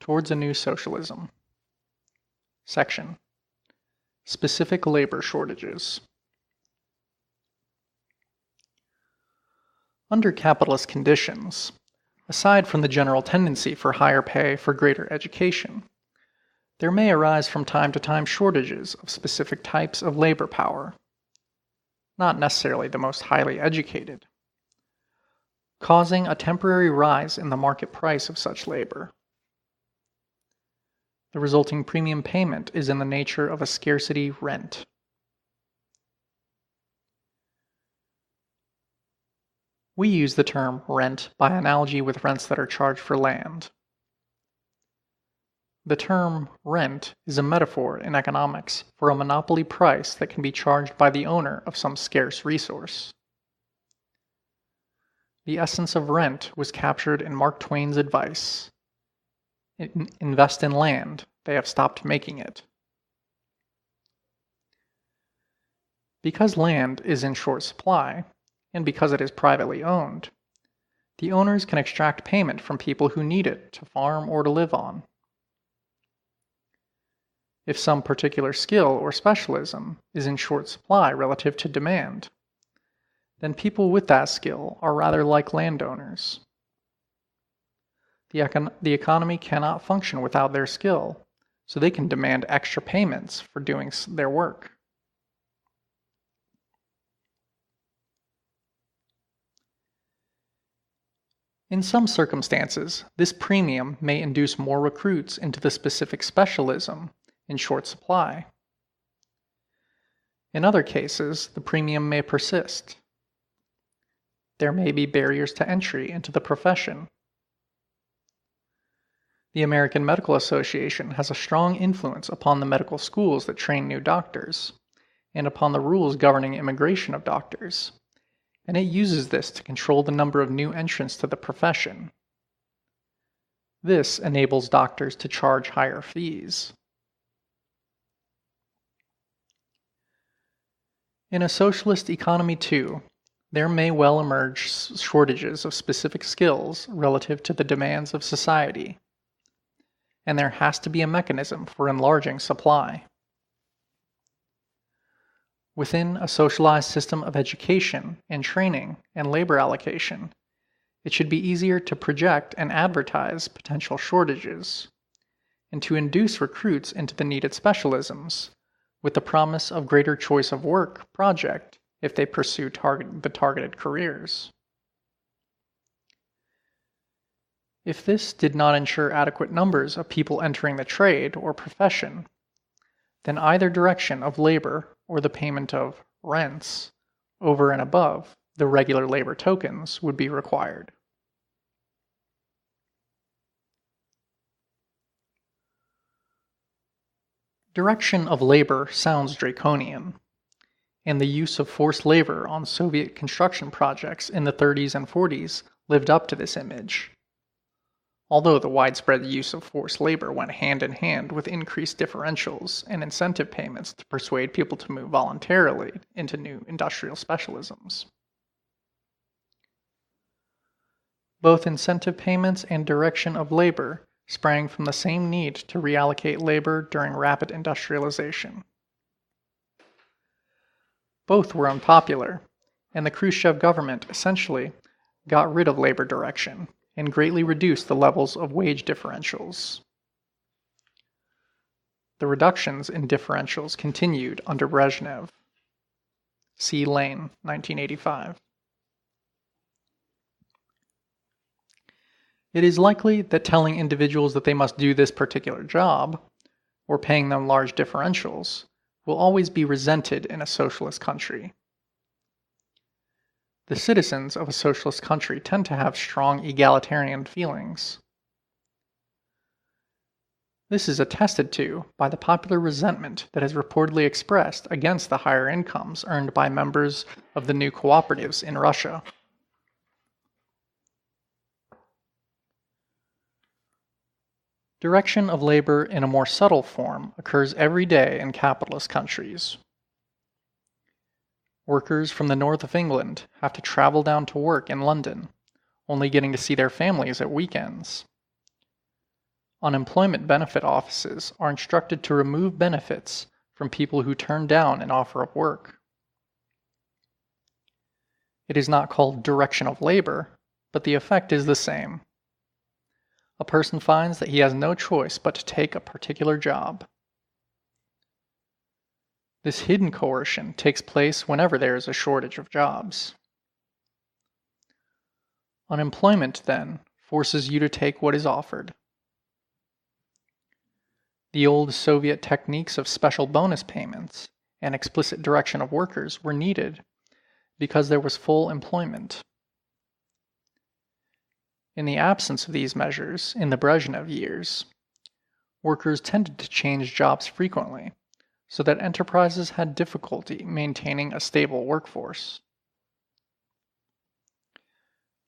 Towards a New Socialism. Section: Specific Labor Shortages. Under capitalist conditions, aside from the general tendency for higher pay for greater education, there may arise from time to time shortages of specific types of labor power, not necessarily the most highly educated, causing a temporary rise in the market price of such labor. The resulting premium payment is in the nature of a scarcity rent. We use the term rent by analogy with rents that are charged for land. The term rent is a metaphor in economics for a monopoly price that can be charged by the owner of some scarce resource. The essence of rent was captured in Mark Twain's advice: invest in land, they have stopped making it. Because land is in short supply, and because it is privately owned, the owners can extract payment from people who need it to farm or to live on. If some particular skill or specialism is in short supply relative to demand, then people with that skill are rather like landowners. The economy cannot function without their skill, so they can demand extra payments for doing their work. In some circumstances, this premium may induce more recruits into the specific specialism in short supply. In other cases, the premium may persist. There may be barriers to entry into the profession. The American Medical Association has a strong influence upon the medical schools that train new doctors, and upon the rules governing immigration of doctors, and it uses this to control the number of new entrants to the profession. This enables doctors to charge higher fees. In a socialist economy, too, there may well emerge shortages of specific skills relative to the demands of society, and there has to be a mechanism for enlarging supply. Within a socialized system of education and training and labor allocation, it should be easier to project and advertise potential shortages, and to induce recruits into the needed specialisms, with the promise of greater choice of work project if they pursue the targeted careers. If this did not ensure adequate numbers of people entering the trade or profession, then either direction of labor or the payment of rents over and above the regular labor tokens would be required. Direction of labor sounds draconian, and the use of forced labor on Soviet construction projects in the 30s and 40s lived up to this image, although the widespread use of forced labor went hand in hand with increased differentials and incentive payments to persuade people to move voluntarily into new industrial specialisms. Both incentive payments and direction of labor sprang from the same need to reallocate labor during rapid industrialization. Both were unpopular, and the Khrushchev government essentially got rid of labor direction and greatly reduced the levels of wage differentials. The reductions in differentials continued under Brezhnev. See Lane, 1985. It is likely that telling individuals that they must do this particular job, or paying them large differentials, will always be resented in a socialist country. The citizens of a socialist country tend to have strong egalitarian feelings. This is attested to by the popular resentment that is reportedly expressed against the higher incomes earned by members of the new cooperatives in Russia. Direction of labor in a more subtle form occurs every day in capitalist countries. Workers from the north of England have to travel down to work in London, only getting to see their families at weekends. Unemployment benefit offices are instructed to remove benefits from people who turn down an offer of work. It is not called direction of labor, but the effect is the same. A person finds that he has no choice but to take a particular job. This hidden coercion takes place whenever there is a shortage of jobs. Unemployment, then, forces you to take what is offered. The old Soviet techniques of special bonus payments and explicit direction of workers were needed because there was full employment. In the absence of these measures in the Brezhnev years, workers tended to change jobs frequently, so that enterprises had difficulty maintaining a stable workforce.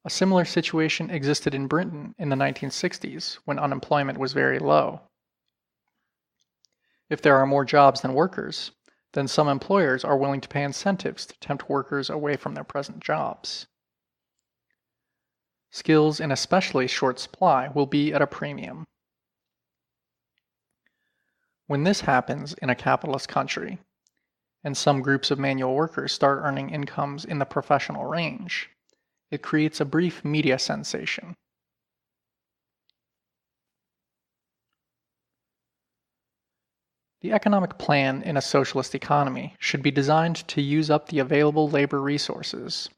A similar situation existed in Britain in the 1960s when unemployment was very low. If there are more jobs than workers, then some employers are willing to pay incentives to tempt workers away from their present jobs. Skills in especially short supply will be at a premium. When this happens in a capitalist country, and some groups of manual workers start earning incomes in the professional range, it creates a brief media sensation. The economic plan in a socialist economy should be designed to use up the available labor resources,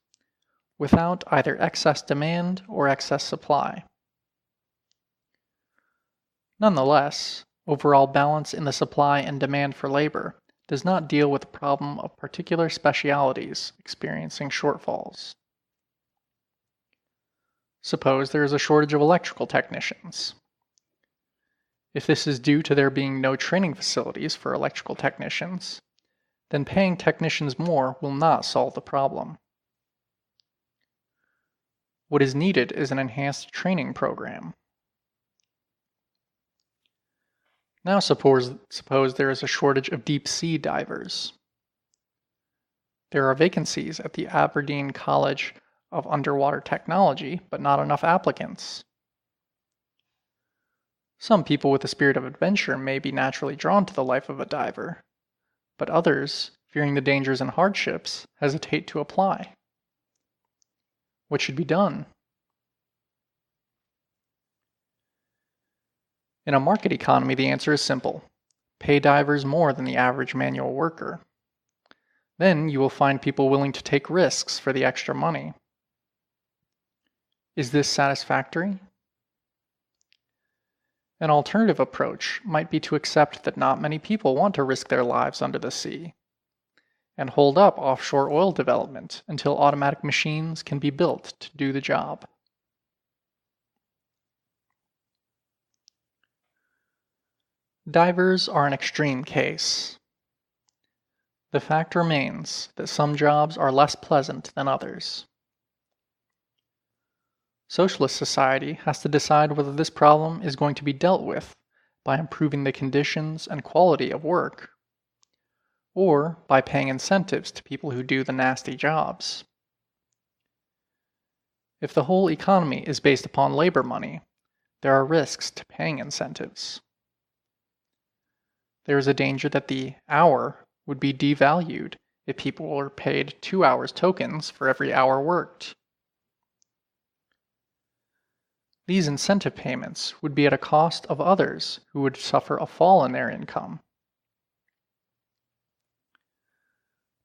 without either excess demand or excess supply. Nonetheless, overall balance in the supply and demand for labor does not deal with the problem of particular specialities experiencing shortfalls. Suppose there is a shortage of electrical technicians. If this is due to there being no training facilities for electrical technicians, then paying technicians more will not solve the problem. What is needed is an enhanced training program. Now suppose there is a shortage of deep-sea divers. There are vacancies at the Aberdeen College of Underwater Technology, but not enough applicants. Some people with a spirit of adventure may be naturally drawn to the life of a diver, but others, fearing the dangers and hardships, hesitate to apply. What should be done? In a market economy, the answer is simple. Pay divers more than the average manual worker. Then you will find people willing to take risks for the extra money. Is this satisfactory? An alternative approach might be to accept that not many people want to risk their lives under the sea, and hold up offshore oil development until automatic machines can be built to do the job. Divers are an extreme case. The fact remains that some jobs are less pleasant than others. Socialist society has to decide whether this problem is going to be dealt with by improving the conditions and quality of work, or by paying incentives to people who do the nasty jobs. If the whole economy is based upon labor money, there are risks to paying incentives. There is a danger that the hour would be devalued if people were paid 2 hours tokens for every hour worked. These incentive payments would be at a cost of others who would suffer a fall in their income.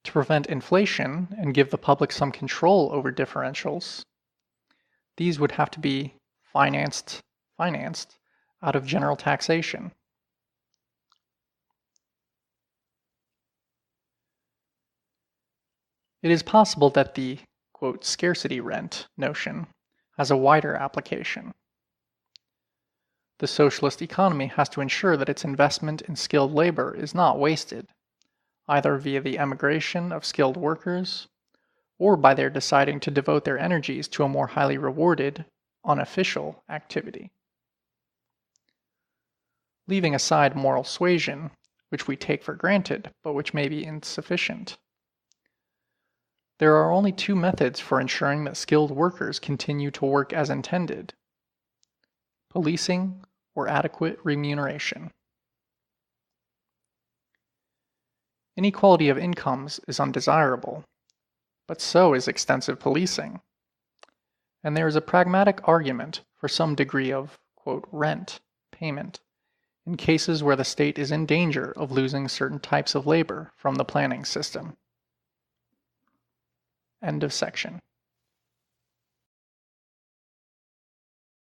To prevent inflation and give the public some control over differentials, these would have to be financed out of general taxation. It is possible that the, quote, scarcity rent notion has a wider application. The socialist economy has to ensure that its investment in skilled labor is not wasted, either via the emigration of skilled workers, or by their deciding to devote their energies to a more highly rewarded, unofficial activity. Leaving aside moral suasion, which we take for granted, but which may be insufficient. There are only two methods for ensuring that skilled workers continue to work as intended: policing or adequate remuneration. Inequality of incomes is undesirable, but so is extensive policing. And there is a pragmatic argument for some degree of, quote, rent payment in cases where the state is in danger of losing certain types of labor from the planning system. End of section.